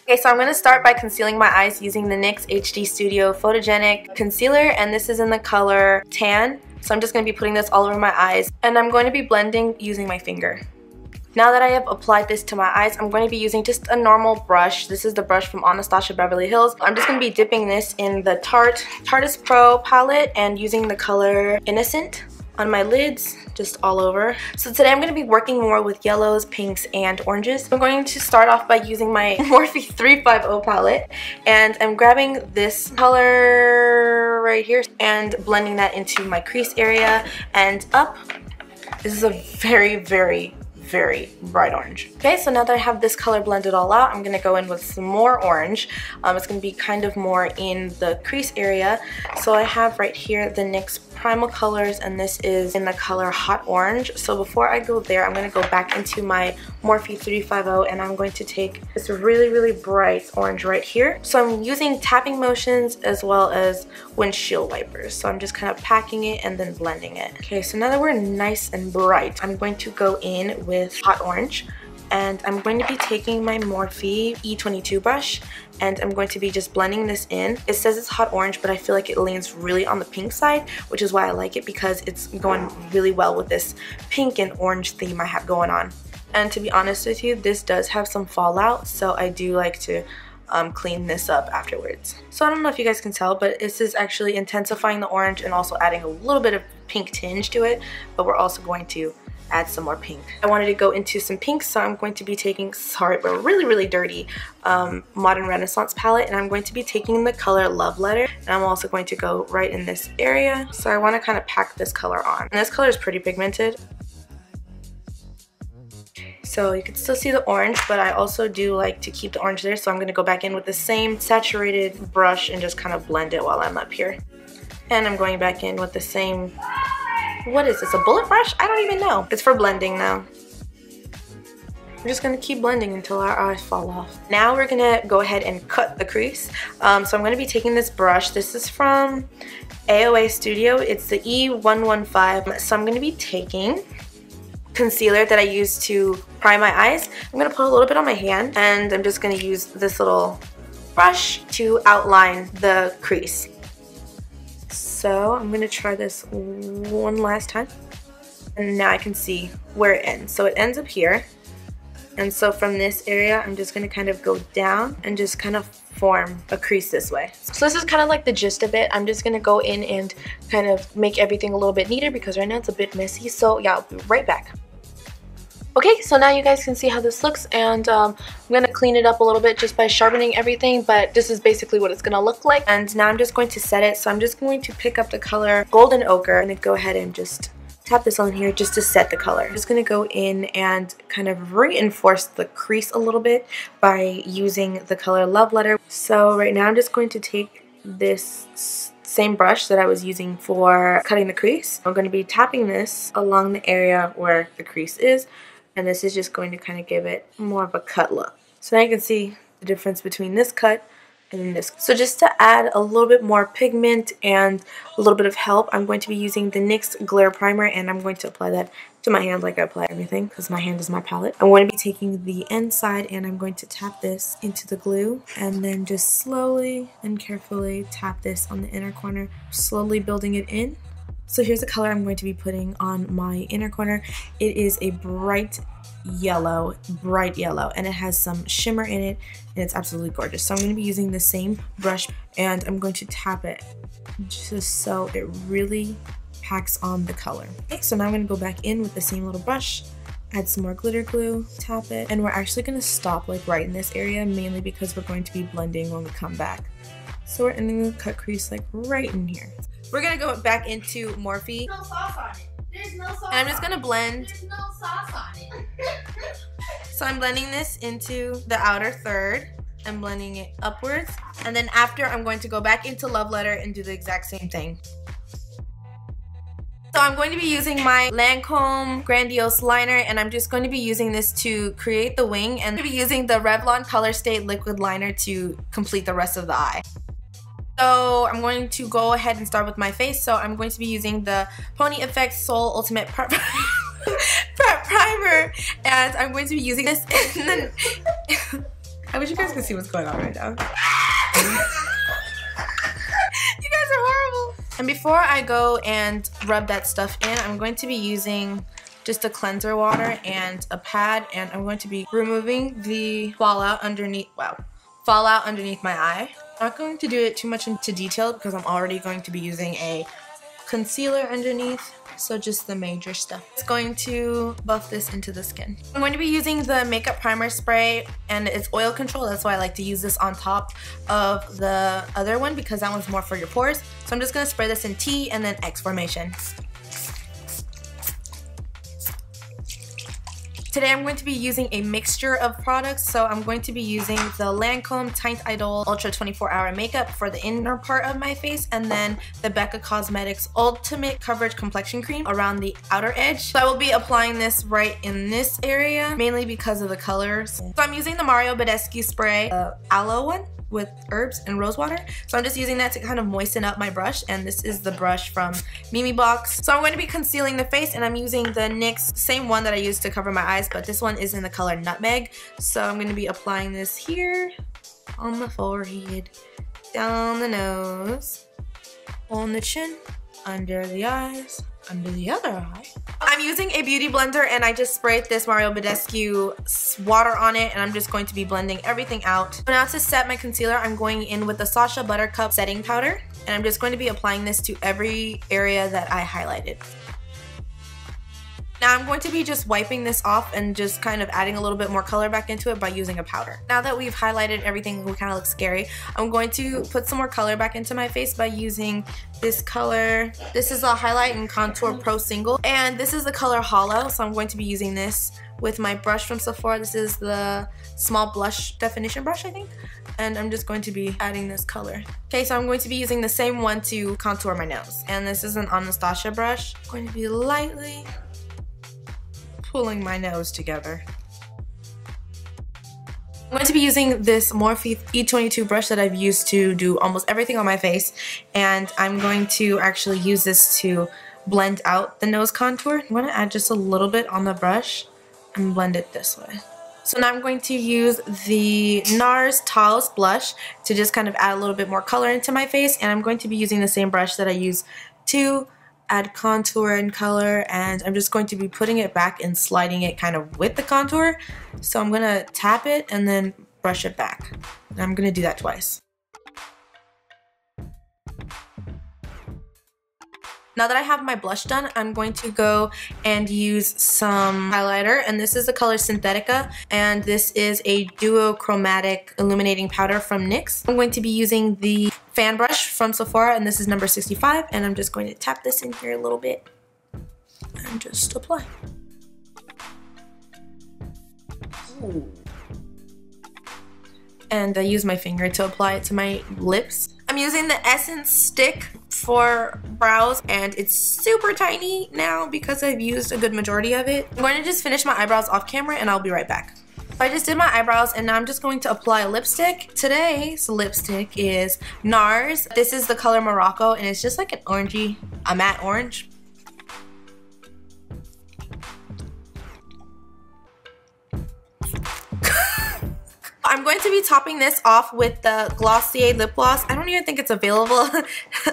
Okay, so I'm going to start by concealing my eyes using the NYX HD Studio Photogenic Concealer, and this is in the color Tan. So I'm just going to be putting this all over my eyes, and I'm going to be blending using my finger. Now that I have applied this to my eyes, I'm going to be using just a normal brush. This is the brush from Anastasia Beverly Hills. I'm just going to be dipping this in the TARTEIST Pro palette and using the color Innocent on my lids, just all over. So today I'm going to be working more with yellows, pinks, and oranges. I'm going to start off by using my Morphe 350 palette, and I'm grabbing this color right here and blending that into my crease area and up. This is a very bright orange. Okay, so now that I have this color blended all out, I'm going to go in with some more orange. It's going to be kind of more in the crease area. So I have right here the NYX Primal colors, and this is in the color Hot Orange. So before I go there, I'm going to go back into my Morphe 350 and I'm going to take this really bright orange right here. So I'm using tapping motions as well as windshield wipers. So I'm just kind of packing it and then blending it. Okay, so now that we're nice and bright, I'm going to go in with Hot Orange, and I'm going to be taking my Morphe E22 brush and I'm going to be just blending this in. It says it's Hot Orange, but I feel like it leans really on the pink side, which is why I like it, because it's going really well with this pink and orange theme I have going on. And to be honest with you, this does have some fallout, so I do like to clean this up afterwards. So I don't know if you guys can tell, but this is actually intensifying the orange and also adding a little bit of pink tinge to it, but we're also going to add some more pink. I wanted to go into some pink, so I'm going to be taking, sorry, but really dirty Modern Renaissance palette, and I'm going to be taking the color Love Letter, and I'm also going to go right in this area. So I want to kind of pack this color on. And this color is pretty pigmented. So you can still see the orange, but I also do like to keep the orange there, so I'm going to go back in with the same saturated brush and just kind of blend it while I'm up here. And I'm going back in with the same, what is this, a bullet brush? I don't even know. It's for blending now. We're just going to keep blending until our eyes fall off. Now we're going to go ahead and cut the crease. So I'm going to be taking this brush. This is from AOA Studio. It's the E115. So I'm going to be taking concealer that I use to prime my eyes. I'm going to put a little bit on my hand, and I'm just going to use this little brush to outline the crease. So I'm going to try this one last time, and now I can see where it ends. So it ends up here, and so from this area I'm just going to kind of go down and just kind of form a crease this way. So this is kind of like the gist of it. I'm just going to go in and kind of make everything a little bit neater because right now it's a bit messy. So yeah, I'll be right back. Okay, so now you guys can see how this looks, and I'm going to clean it up a little bit just by sharpening everything, but this is basically what it's going to look like. And now I'm just going to set it, so I'm just going to pick up the color Golden Ochre and then go ahead and just tap this on here just to set the color. I'm just going to go in and kind of reinforce the crease a little bit by using the color Love Letter. So right now I'm just going to take this same brush that I was using for cutting the crease. I'm going to be tapping this along the area where the crease is, and this is just going to kind of give it more of a cut look. So now you can see the difference between this cut and this. So just to add a little bit more pigment and a little bit of help, I'm going to be using the NYX Glare Primer, and I'm going to apply that to my hand like I apply everything because my hand is my palette. I'm going to be taking the inside and I'm going to tap this into the glue and then just slowly and carefully tap this on the inner corner, slowly building it in. So here's the color I'm going to be putting on my inner corner. It is a bright yellow, and it has some shimmer in it, and it's absolutely gorgeous. So I'm going to be using the same brush, and I'm going to tap it just so it really packs on the color. Okay, so now I'm going to go back in with the same little brush, add some more glitter glue, tap it, and we're actually going to stop like right in this area, mainly because we're going to be blending when we come back. So we're ending the cut crease like right in here. We're going to go back into Morphe. No sauce on it. There's no sauce. And I'm just going to blend. There's no sauce on it. So I'm blending this into the outer third. I'm blending it upwards. And then after, I'm going to go back into Love Letter and do the exact same thing. So I'm going to be using my LANCOME Grandiose liner, and I'm just going to be using this to create the wing, and I'm going to be using the Revlon COLORSTAY liquid liner to complete the rest of the eye. So I'm going to go ahead and start with my face. So I'm going to be using the Pony Effect Soul Ultimate Primer, and I'm going to be using this. And then I wish you guys could see what's going on right now. You guys are horrible. And before I go and rub that stuff in, I'm going to be using just a cleanser water and a pad, and I'm going to be removing the fallout underneath my eye. I'm not going to do it too much into detail because I'm already going to be using a concealer underneath, so just the major stuff. It's going to buff this into the skin. I'm going to be using the makeup primer spray, and it's oil control. That's why I like to use this on top of the other one because that one's more for your pores. So I'm just going to spray this in T and then X formation. Today I'm going to be using a mixture of products, so I'm going to be using the LANCOME TEINT IDOLE Ultra 24-Hour Makeup for the inner part of my face, and then the BECCA Cosmetics Ultimate Coverage Complexion Cream around the outer edge. So I will be applying this right in this area, mainly because of the colors. So I'm using the BADESCU spray, the ALOE one, with herbs and rosewater. So I'm just using that to kind of moisten up my brush, and this is the brush from Mimi Box. So I'm going to be concealing the face, and I'm using the NYX, same one that I used to cover my eyes, but this one is in the color Nutmeg. So I'm going to be applying this here on the forehead, down the nose, on the chin, under the eyes, under the other eye. I'm using a beauty blender, and I just sprayed this Badescu water on it, and I'm just going to be blending everything out. So now to set my concealer, I'm going in with the SACHA Buttercup setting powder, and I'm just going to be applying this to every area that I highlighted. Now I'm going to be just wiping this off and just kind of adding a little bit more color back into it by using a powder. Now that we've highlighted everything, we kind of look scary, I'm going to put some more color back into my face by using this color. This is a Highlight and Contour Pro Single, and this is the color Hollow, so I'm going to be using this with my brush from Sephora. This is the small blush definition brush, I think, and I'm just going to be adding this color. Okay, so I'm going to be using the same one to contour my nose, and this is an Anastasia brush. I'm going to be lightly pulling my nose together. I'm going to be using this Morphe E22 brush that I've used to do almost everything on my face, and I'm going to actually use this to blend out the nose contour. I'm going to add just a little bit on the brush and blend it this way. So now I'm going to use the NARS TAOS blush to just kind of add a little bit more color into my face, and I'm going to be using the same brush that I use to add contour and color, and I'm just going to be putting it back and sliding it kind of with the contour. So I'm gonna tap it and then brush it back, and I'm gonna do that twice. Now that I have my blush done, I'm going to go and use some highlighter, and this is the color Synthetica, and this is a duochromatic illuminating powder from NYX. I'm going to be using the fan brush from Sephora, and this is number 65, and I'm just going to tap this in here a little bit and just apply. Ooh. And I use my finger to apply it to my lips. I'm using the Essence stick for brows, and it's super tiny now because I've used a good majority of it. I'm going to just finish my eyebrows off camera, and I'll be right back. I just did my eyebrows, and now I'm just going to apply a lipstick. Today's lipstick is NARS. This is the color Morocco, and it's just like an orangey, a matte orange. I'm going to be topping this off with the Glossier lip gloss. I don't even think it's available.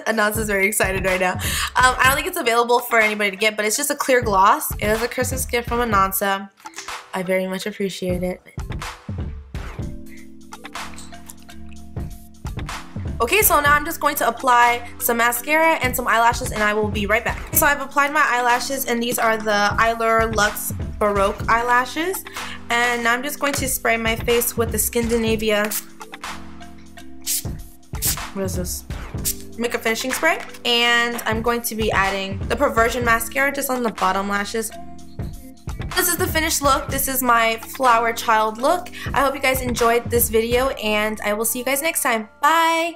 Anansa is very excited right now. I don't think it's available for anybody to get, but it's just a clear gloss. It is a Christmas gift from Anansa. I very much appreciate it. Okay, so now I'm just going to apply some mascara and some eyelashes, and I will be right back. So I've applied my eyelashes, and these are the Allure Luxe Baroque eyelashes. And now I'm just going to spray my face with the SKINDINAVIA, what is this? Makeup finishing spray. And I'm going to be adding the Perversion mascara just on the bottom lashes. This is the finished look. This is my flower child look. I hope you guys enjoyed this video, and I will see you guys next time. Bye!